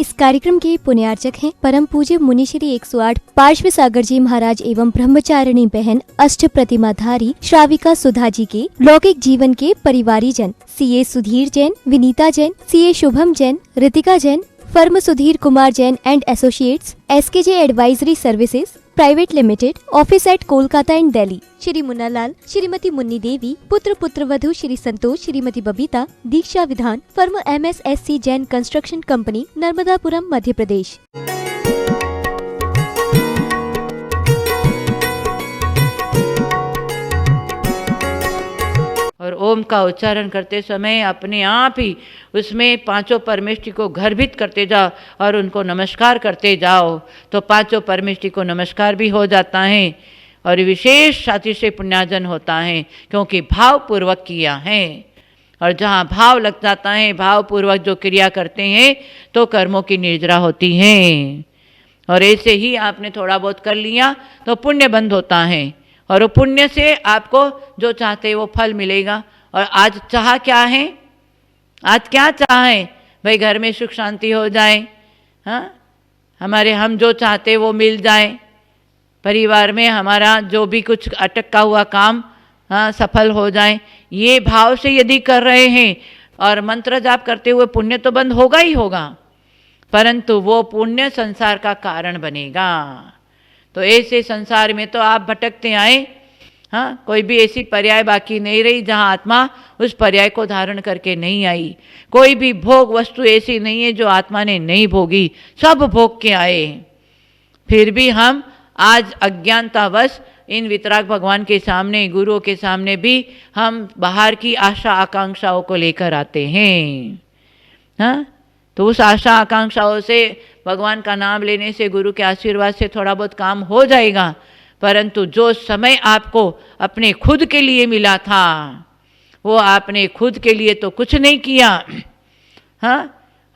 इस कार्यक्रम के पुण्यार्चक हैं परम पूज्य मुनि श्री 108 पार्श्व सागर जी महाराज एवं ब्रह्मचारिणी बहन अष्ट प्रतिमाधारी श्राविका सुधा जी के लौकिक जीवन के परिवारी जन CA Sudhir Jain, Vinita Jain, CA Shubham Jain, Ritika Jain, firm Sudhir Kumar Jain and associates, SKJ advisory services private limited, office at Kolkata and Delhi, Shri Munna Lal, Shrimati Munni Devi, पुत्र पुत्रवधू Shri Santosh, Shrimati Babita, Diksha Vidhan, firm MSSC Jain construction company, Narmadapuram, Madhya Pradesh. और ओम का उच्चारण करते समय अपने आप ही उसमें पांचों परमेष्टि को गर्भित करते जाओ और उनको नमस्कार करते जाओ, तो पांचों परमेष्टि को नमस्कार भी हो जाता है और विशेष छाती से पुण्यार्जन होता है, क्योंकि भाव पूर्वक किया है। और जहाँ भाव लग जाता है, भाव पूर्वक जो क्रिया करते हैं, तो कर्मों की निर्जरा होती है। और ऐसे ही आपने थोड़ा बहुत कर लिया तो पुण्य बंद होता है, और वो पुण्य से आपको जो चाहते वो फल मिलेगा। और आज चाह क्या है? आज क्या चाहें? भाई घर में सुख शांति हो जाए, हाँ, हम जो चाहते वो मिल जाए, परिवार में हमारा जो भी कुछ अटका हुआ काम, हाँ, सफल हो जाए। ये भाव से यदि कर रहे हैं और मंत्र जाप करते हुए, पुण्य तो बंद होगा ही होगा, परंतु वो पुण्य संसार का कारण बनेगा। तो ऐसे संसार में तो आप भटकते आए, हाँ, कोई भी ऐसी पर्याय बाकी नहीं रही जहाँ आत्मा उस पर्याय को धारण करके नहीं आई। कोई भी भोग वस्तु ऐसी नहीं है जो आत्मा ने नहीं भोगी, सब भोग के आए। फिर भी हम आज अज्ञानतावश इन वितराग भगवान के सामने, गुरुओं के सामने भी हम बाहर की आशा आकांक्षाओं को लेकर आते हैं, हाँ। तो उस आशा आकांक्षाओं से, भगवान का नाम लेने से, गुरु के आशीर्वाद से थोड़ा बहुत काम हो जाएगा, परंतु जो समय आपको अपने खुद के लिए मिला था, वो आपने खुद के लिए तो कुछ नहीं किया, हाँ,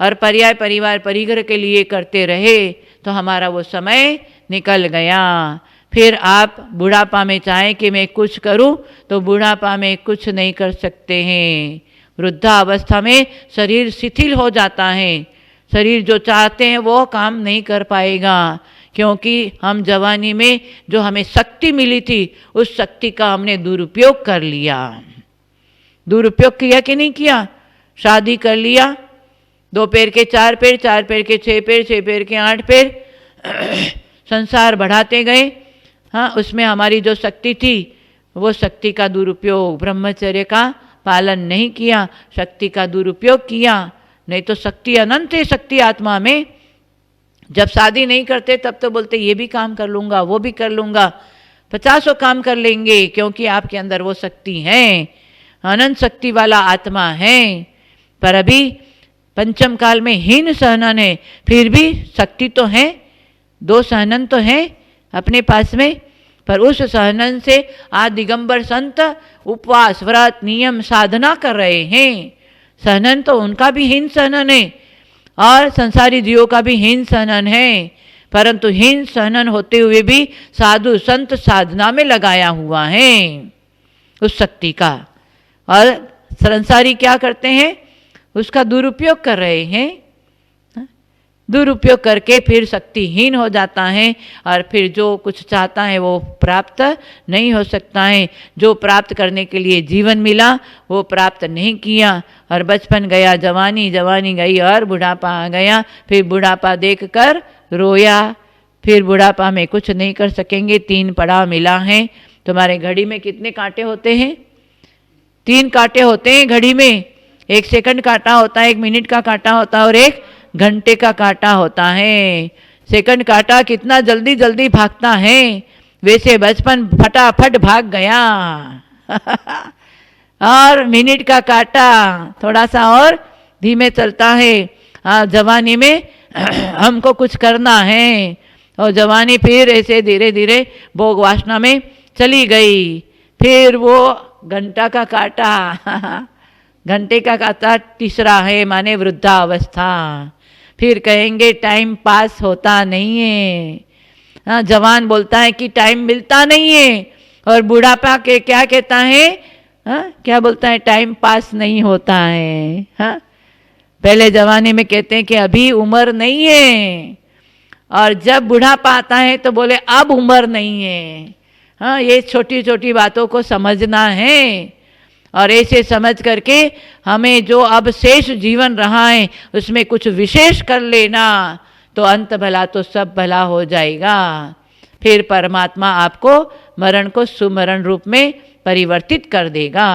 और पर्याय परिवार परिग्रह के लिए करते रहे, तो हमारा वो समय निकल गया। फिर आप बुढ़ापा में चाहें कि मैं कुछ करूं, तो बुढ़ापा में कुछ नहीं कर सकते हैं। वृद्धावस्था में शरीर शिथिल हो जाता है, शरीर जो चाहते हैं वो काम नहीं कर पाएगा, क्योंकि हम जवानी में जो हमें शक्ति मिली थी, उस शक्ति का हमने दुरुपयोग कर लिया। दुरुपयोग किया कि नहीं किया? शादी कर लिया, 2 पैर के 4 पैर, 4 पैर के 6 पैर, 6 पैर के 8 पैर, संसार बढ़ाते गए, हाँ। उसमें हमारी जो शक्ति थी, वो शक्ति का दुरुपयोग, ब्रह्मचर्य का पालन नहीं किया, शक्ति का दुरुपयोग किया। नहीं तो शक्ति अनंत है, शक्ति आत्मा में। जब शादी नहीं करते तब तो बोलते ये भी काम कर लूँगा, वो भी कर लूँगा, 50 काम कर लेंगे, क्योंकि आपके अंदर वो शक्ति है, अनंत शक्ति वाला आत्मा है। पर अभी पंचम काल में हीन सहनन है, फिर भी शक्ति तो है, 2 सहनन तो है अपने पास में, पर उस सहनन से आज दिगंबर संत उपवास, व्रत, नियम, साधना कर रहे हैं। सहनन तो उनका भी हीन सहनन है और संसारी जीवों का भी हीन सहनन है, परंतु हीन सहनन होते हुए भी साधु संत साधना में लगाया हुआ है उस शक्ति का। और संसारी क्या करते हैं? उसका दुरुपयोग कर रहे हैं, दुरुपयोग करके फिर शक्तिहीन हो जाता है, और फिर जो कुछ चाहता है वो प्राप्त नहीं हो सकता है। जो प्राप्त करने के लिए जीवन मिला वो प्राप्त नहीं किया, और बचपन गया, जवानी, जवानी गई और बुढ़ापा आ गया। फिर बुढ़ापा देखकर रोया, फिर बुढ़ापा में कुछ नहीं कर सकेंगे। 3 पड़ाव मिला है। तुम्हारे घड़ी में कितने कांटे होते हैं? 3 कांटे होते हैं घड़ी में। 1 सेकंड कांटा होता है, 1 मिनट का कांटा होता है, और 1 घंटे का कांटा होता है। सेकंड कांटा कितना जल्दी जल्दी भागता है, वैसे बचपन फटाफट भाग गया। और मिनट का कांटा थोड़ा सा और धीमे चलता है। जवानी में हमको कुछ करना है, और जवानी फिर ऐसे धीरे धीरे भोग वासना में चली गई। फिर वो घंटा का कांटा घंटे का कांटा तीसरा है, माने वृद्धावस्था। फिर कहेंगे टाइम पास होता नहीं है, हाँ। जवान बोलता है कि टाइम मिलता नहीं है, और बुढ़ापा के क्या कहता है, हाँ, क्या बोलता है? टाइम पास नहीं होता है, हाँ। पहले ज़माने में कहते हैं कि अभी उम्र नहीं है, और जब बुढ़ापा आता है तो बोले अब उम्र नहीं है। हाँ, ये छोटी छोटी बातों को समझना है, और ऐसे समझ करके हमें जो अब शेष जीवन रहा है उसमें कुछ विशेष कर लेना, तो अंत भला तो सब भला हो जाएगा। फिर परमात्मा आपको मरण को सुमरण रूप में परिवर्तित कर देगा।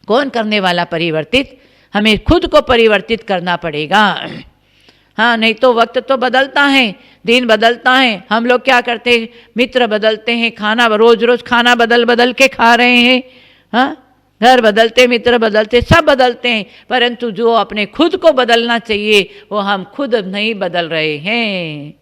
कौन करने वाला परिवर्तित? हमें खुद को परिवर्तित करना पड़ेगा। हाँ, नहीं तो वक्त तो बदलता है, दिन बदलता है। हम लोग क्या करते हैं, मित्र बदलते हैं, खाना रोज रोज खाना बदल बदल के खा रहे हैं। हाँ, घर बदलते, मित्र बदलते, सब बदलते हैं, परंतु जो अपने खुद को बदलना चाहिए वो हम खुद नहीं बदल रहे हैं।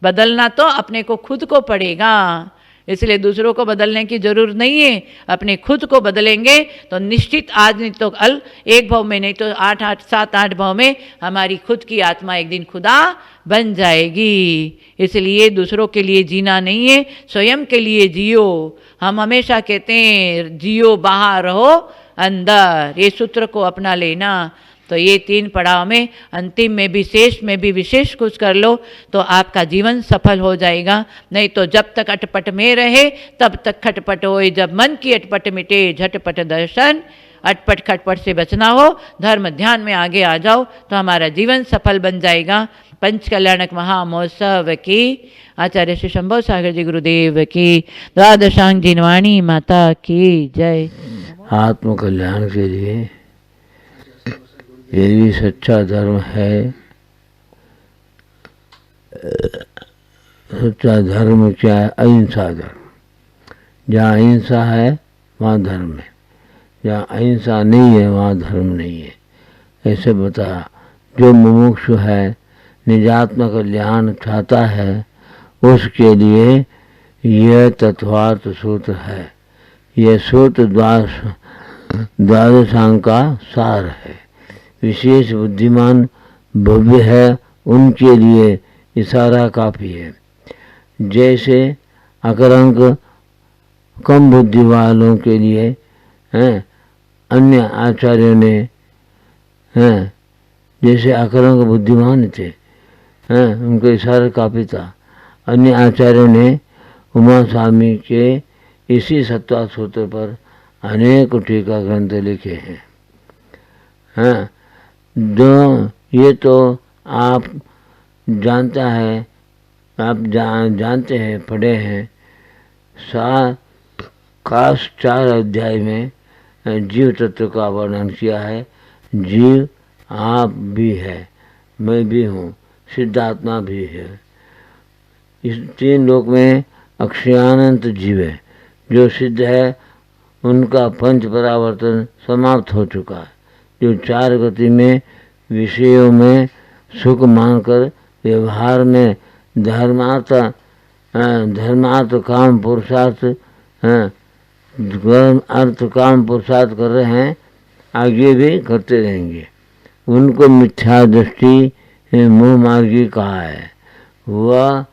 बदलना तो अपने को खुद को पड़ेगा, इसलिए दूसरों को बदलने की जरूरत नहीं है। अपने खुद को बदलेंगे तो निश्चित आज नहीं तो कल, एक भाव में नहीं तो 7-8 भाव में हमारी खुद की आत्मा एक दिन खुदा बन जाएगी। इसलिए दूसरों के लिए जीना नहीं है, स्वयं के लिए जियो। हम हमेशा कहते हैं जियो बाहर रहो अंदर, ये सूत्र को अपना लेना। तो ये 3 पड़ाव में अंतिम में भी शेष में भी विशेष कुछ कर लो तो आपका जीवन सफल हो जाएगा। नहीं तो जब तक अटपट में रहे तब तक खटपट होए, जब मन की अटपट मिटे झटपट दर्शन। अटपट खटपट से बचना हो, धर्म ध्यान में आगे आ जाओ तो हमारा जीवन सफल बन जाएगा। पंच कल्याणक महामहोत्सव की आचार्य श्री शंभो सागर जी गुरुदेव की, द्वादशांग जिनवाणी माता की जय। आत्म कल्याण के लिए ये भी सच्चा धर्म है। सच्चा धर्म क्या है? अहिंसा धर्म। जहाँ अहिंसा है वहाँ धर्म है, जहाँ अहिंसा नहीं है वहाँ धर्म नहीं है। ऐसे बताया। जो मुमुक्षु है, निजात्म कल्याण चाहता है, उसके लिए यह तत्वार्थ सूत्र है। यह सूत्र द्वादशांग का सार है। विशेष बुद्धिमान भव्य है उनके लिए इशारा काफ़ी है। जैसे अकरंक कम बुद्धि वालों के लिए हैं, अन्य आचार्यों ने हैं, जैसे अकरंक बुद्धिमान थे हैं, उनको इशारा काफ़ी था। अन्य आचार्यों ने उमा स्वामी के इसी सत्वा सूत्र पर अनेक टीका ग्रंथ लिखे हैं। हाँ, ये तो आप जानता है, आप जानते हैं, पढ़े हैं। खास 4 अध्याय में जीव तत्व का वर्णन किया है। जीव आप भी है, मैं भी हूँ, सिद्धात्मा भी है। इस 3 लोक में अक्षयानंत जीव है। जो सिद्ध है उनका पंच परावर्तन समाप्त हो चुका है। जो 4 गति में विषयों में सुख मानकर व्यवहार में धर्मार्थ काम पुरुषार्थ अर्थ काम पुरुषार्थ कर रहे हैं, आगे भी करते रहेंगे। उनको मिथ्या दृष्टि मुँह मार्गी कहा है। वह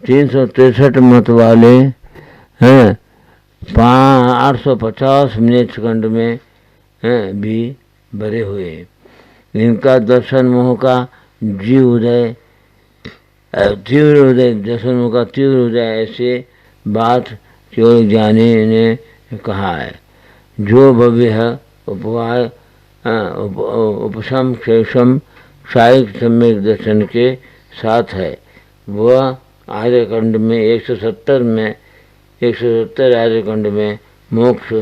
363 मत वाले हैं, 850 मिनट सेकंड में भी भरे हुए। इनका दर्शन मोह का जीव उदय, तीव्र उदय, दर्शन मोह का तीव्र उदय, ऐसे बात केवल ज्ञानी ने कहा है। जो भव्य है उपवाय उपशम क्षेषम क्षायिक सम्यक दर्शन के साथ है, वह आर्यखंड में 170 आर्यखंड में मोक्ष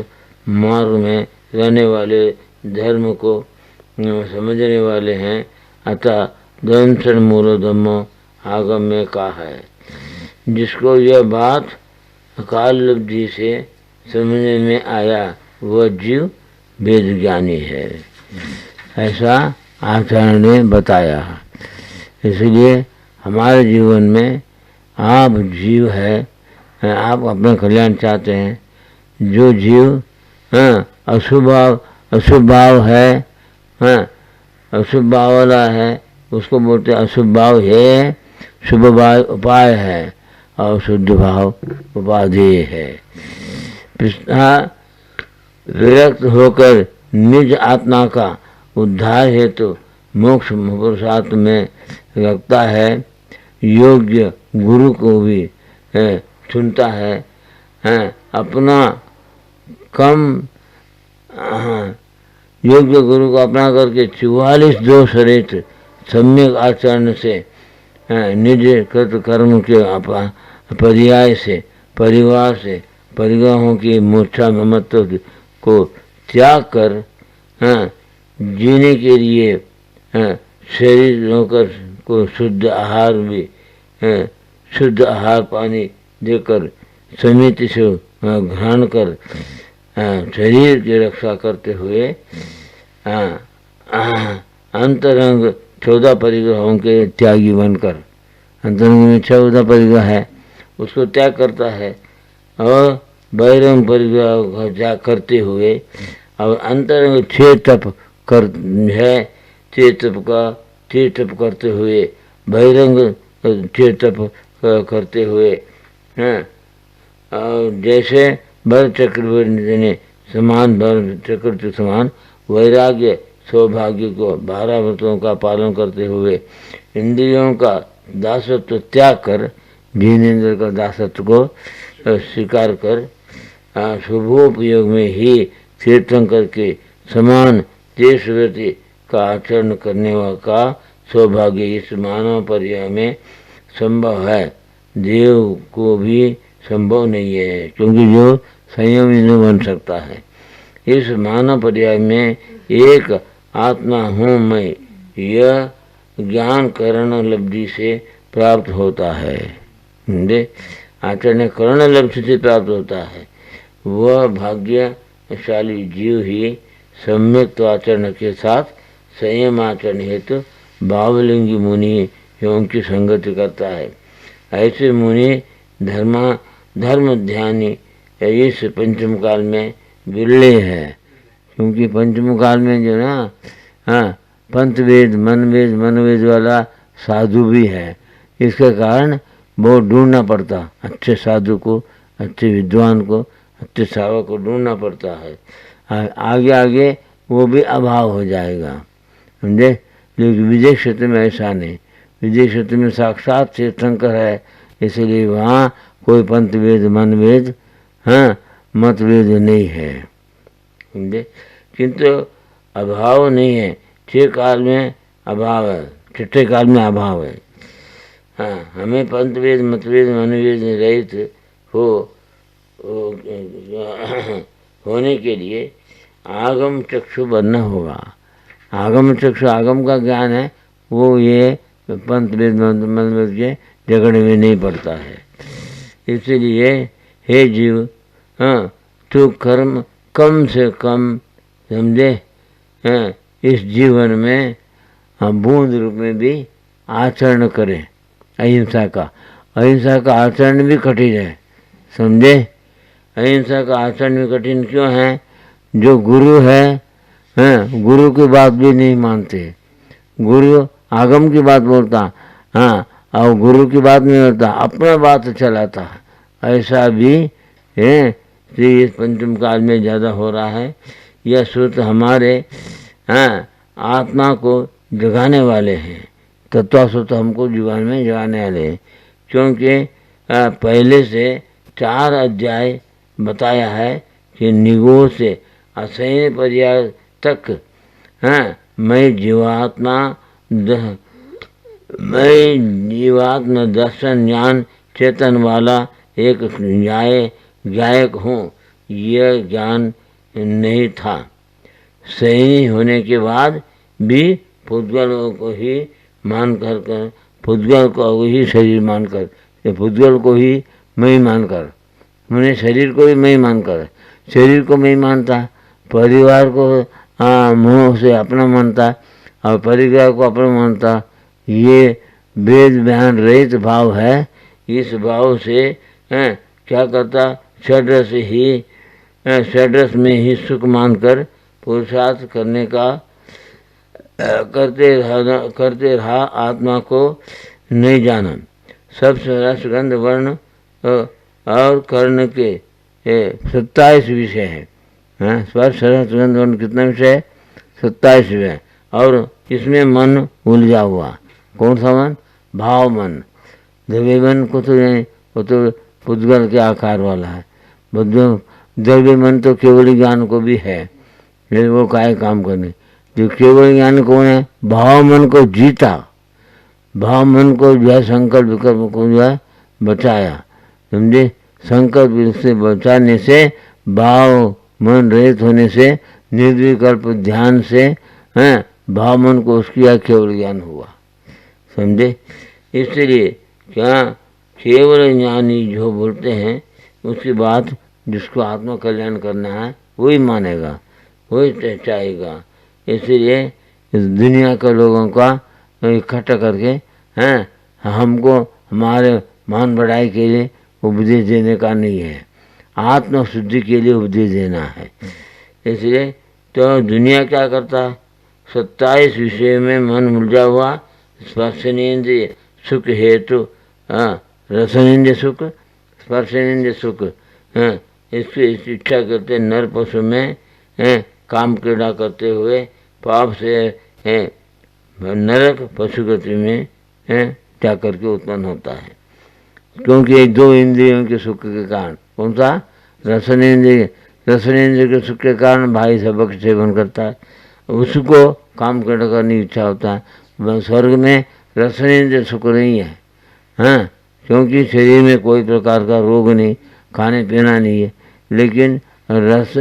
मार्ग में रहने वाले धर्म को समझने वाले हैं। अतः दंशन मूल धम्मो आगम में कहा है। जिसको यह बात काललब्धि से समझने में आया वह जीव वेद ज्ञानी है, ऐसा आचार्य ने बताया। इसलिए हमारे जीवन में आप जीव है, आप अपना कल्याण चाहते हैं। जो जीव अशुभ भाव है, अशुभ भाव वाला है, उसको बोलते अशुभ भाव है, शुभ भाव उपाय है और शुद्ध भाव उपाधेय है। विरक्त होकर निज आत्मा का उद्धार हेतु मोक्ष पुरुषार्थ में रखता है, योग्य गुरु को भी चुनता है, अपना कम योग्य गुरु को अपना करके 44 दोष रहित सम्यक आचरण से निज कृत कर्म के पर्याय से परिवार से परिग्रहों की मूर्छा ममत्व को त्याग कर जीने के लिए शरीर होकर को शुद्ध आहार भी शुद्ध आहार पानी देकर समिति से ग्रहण कर शरीर की रक्षा करते हुए अंतरंग 14 परिग्रहों के त्यागी बनकर, अंतरंग में 14 परिग्रह है उसको त्याग करता है और बहिरंग परिग्रह त्याग करते हुए और अंतरंग 6 तप कर है, 6 तप करते हुए बहिरंग 6 तप करते हुए और जैसे भर चक्रवर्ती ने समान भर चक्रवर्ती समान वैराग्य सौभाग्य को 12 व्रतों का पालन करते हुए इंद्रियों का दासत्व त्याग कर जिनेन्द्र का दासत्व को स्वीकार कर शुभोपयोग में ही तीर्थंकर के समान देशव्रति का आचरण करने का सौभाग्य इस मानव पर्याय में संभव है, देव को भी संभव नहीं है, क्योंकि जो संयमी नहीं बन सकता है। इस मानव पर्याय में एक आत्मा हूँ मैं, यह ज्ञान करण लब्धि से प्राप्त होता है। आचरण करण लब्धि से प्राप्त होता है। वह भाग्यशाली जीव ही सम्यक आचरण के साथ संयम आचरण हेतु भावलिंगी मुनि एवं की संगति करता है। ऐसे मुनि धर्म ध्यानी इस पंचम काल में विरले है, क्योंकि पंचम काल में जो ना पंथ वेद मनवेद वाला साधु भी है। इसके कारण बहुत ढूंढना पड़ता, अच्छे साधु को, अच्छे विद्वान को, अच्छे सावक को ढूंढना पड़ता है। आगे आगे वो भी अभाव हो जाएगा, समझे। लेकिन विजय क्षेत्र में ऐसा नहीं, विजय क्षेत्र में साक्षात तीर्थंकर है, इसलिए वहाँ कोई पंथ वेद मन वेद मतवेद नहीं है, समझे। किंतु अभाव नहीं है, 6 काल में अभाव है, 6ठे काल में अभाव है। हमें पंथ वेद मतवेद मनवेद रहित होने के लिए आगम चक्षु बनना होगा। आगम चक्षु आगम का ज्ञान है, वो ये पंथ वेद मनवेद के झगड़े में नहीं पड़ता है। इसलिए हे जीव, तू कर्म कम से कम समझे, इस जीवन में बूंद रूप में भी आचरण करे। अहिंसा का आचरण भी कठिन है, समझे। अहिंसा का आचरण भी कठिन क्यों है? जो गुरु है, गुरु की बात भी नहीं मानते। गुरु आगम की बात बोलता, और गुरु की बात नहीं होता, अपना बात चलाता। ऐसा भी है इस पंचम काल में ज़्यादा हो रहा है। यह सूत्र हमारे आत्मा को जगाने वाले हैं, तत्वसूत्र हमको जीवन में जगाने वाले हैं, क्योंकि पहले से 4 अध्याय बताया है कि निगोह से असह्य पर्याय तक मैं जीवात्मा दर्शन ज्ञान चेतन वाला एक गायक हूँ, यह ज्ञान नहीं था। सही होने के बाद भी पुद्गल को ही मानकर पुद्गल को ही शरीर मानकर, पुद्गल को ही मैं मानकर, मैंने शरीर को ही मैं मानकर, शरीर को मैं मानता, परिवार को मुँह से अपना मानता और परिवार को अपना मानता। ये वेद ज्ञान रहित भाव है। इस भाव से क्या करता, षड्रस में ही सुख मानकर पुरुषार्थ करने का करते रहा, आत्मा को नहीं जाना। सब रस गंध वर्ण और कर्ण के 27 विषय हैं। स्पर्श रस गंध वर्ण कितना विषय है? 27 है। और इसमें मन उलझा हुआ। कौन सा मन? भाव मन। द्रव्य मन को तो नहीं, वो तो पुद्गल के आकार वाला है। द्रव्य मन तो केवल ज्ञान को भी है, लेकिन वो काहे काम करने। जो केवल ज्ञान कौन है? भाव मन को जीता, भाव मन को जो है संकल्प विकल्प को जो है बचाया, समझे। संकल्प से बचाने से, भाव मन रहित होने से, निर्विकल्प ध्यान से हैं भाव मन को उसकी केवल ज्ञान हुआ, समझे। इसलिए क्या केवल ज्ञानी जो बोलते हैं उसकी बात जिसको आत्मा कल्याण करना है वही मानेगा, वही चाहेगा। इसलिए इस दुनिया के लोगों का इकट्ठा करके हैं हमको हमारे मान बढ़ाई के लिए उपदेश देने का नहीं है, आत्म शुद्धि के लिए उपदेश देना है। इसलिए तो दुनिया क्या करता है? 27 विषय में मन उलझा हुआ, स्पर्शनेन्द्रिय सुख हेतु, रसनेन्द्रिय सुख, स्पर्शनेन्द्रिय सुख, इसकी इच्छा करते नर पशु में काम क्रीड़ा करते हुए पाप से नरक पशु गति में जा करके उत्पन्न होता है। क्योंकि 2 इंद्रियों के सुख के कारण, कौन सा? रसनेन्द्रिय। रसनेन्द्रिय के सुख के कारण भाई सबक सेवन करता है, उसको काम क्रीड़ा करने की इच्छा होता है। स्वर्ग में रसनेन्द्रिय सुख नहीं है, हाँ, क्योंकि शरीर में कोई प्रकार का रोग नहीं, खाने पीना नहीं है, लेकिन रस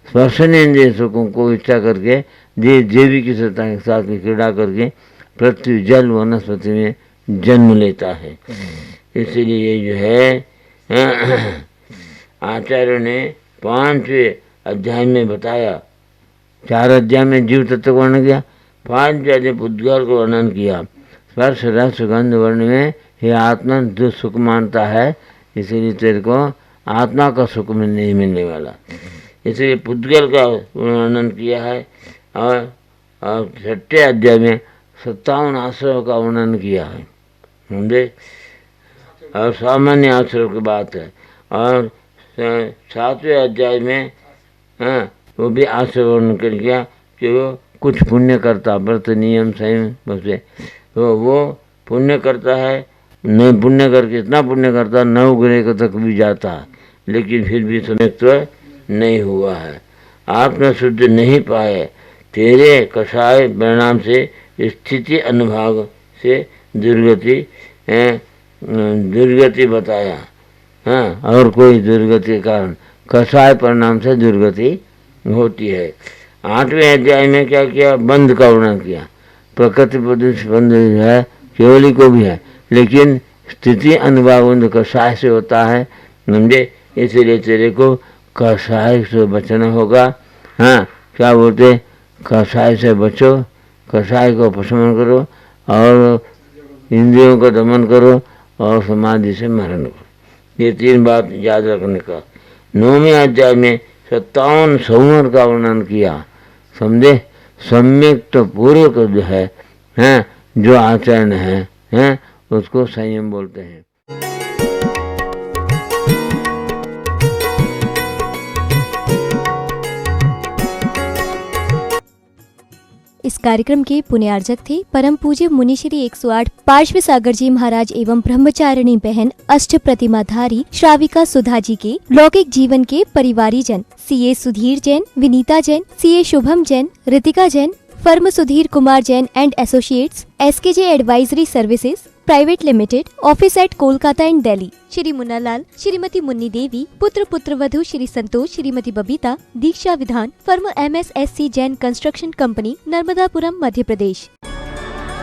स्पर्शनेन्द्रिय सुखों को इच्छा करके देवी की सत्ता के साथ क्रीड़ा करके पृथ्वी जल वनस्पति में जन्म लेता है। इसलिए ये जो है आचार्य ने 5वें अध्याय में बताया। 4 अध्याय में जीव तत्व को वर्णन किया, 5 अध्याय पुद्गल को वर्णन किया। स्पर्श रस गंध वर्ण में ये आत्मा जो सुख मानता है, इसीलिए तेरे को आत्मा का सुख में नहीं मिलने वाला, इसलिए पुद्गल का वर्णन किया है। और 6ठे अध्याय में 57 आश्रयों का वर्णन किया है, समझे। और सामान्य आश्रय की बात है। और 7वें अध्याय में वो भी आश्रय वर्णन कर किया कि वो कुछ पुण्य करता, व्रत नियम संयम बसे, तो वो पुण्य करता है, नहीं पुण्य करके इतना पुण्य करता 9 ग्रह तक भी जाता है, लेकिन फिर भी सम्यक्त्व नहीं हुआ है, आत्म शुद्ध नहीं पाए। तेरे कषाय परिणाम से स्थिति अनुभाग से दुर्गति बताया, हाँ, और कोई दुर्गति के कारण कषाय परिणाम से दुर्गति होती है। 8वें अध्याय में क्या किया? बंध का वर्णन किया। प्रकृति प्रदूष बंध है, केवली को भी है, लेकिन स्थिति अनुभाग बंध कषाय से होता है, समझे। इसलिए तेरे को कषाय से बचना होगा। हाँ, क्या बोलते? कषाय से बचो, कषाय को उपशमन करो और इंद्रियों का दमन करो और समाधि से मरण करो। ये 3 बात याद रखने का। 9वें अध्याय में 57 संवर का वर्णन किया, समझे। सम्यक तो पूर्वक जो है जो आचरण है उसको संयम बोलते हैं। इस कार्यक्रम के पुण्यार्जक थे परम पूज्य मुनि श्री 108 पार्श्व सागर जी महाराज एवं ब्रह्मचारिणी बहन अष्ट प्रतिमाधारी श्राविका सुधा जी के लौकिक जीवन के परिवारी जन CA Sudhir Jain, Vinita Jain, CA Shubham Jain, Ritika Jain, firm Sudhir Kumar Jain and associates, SKJ advisory services private limited, office at Kolkata and Delhi, Shri Munna Lal, Shrimati Munni Devi, पुत्र पुत्रवधू Shri Santosh, Shrimati Babita, Diksha Vidhan, firm MSSC Jain construction company, Narmadapuram, Madhya प्रदेश।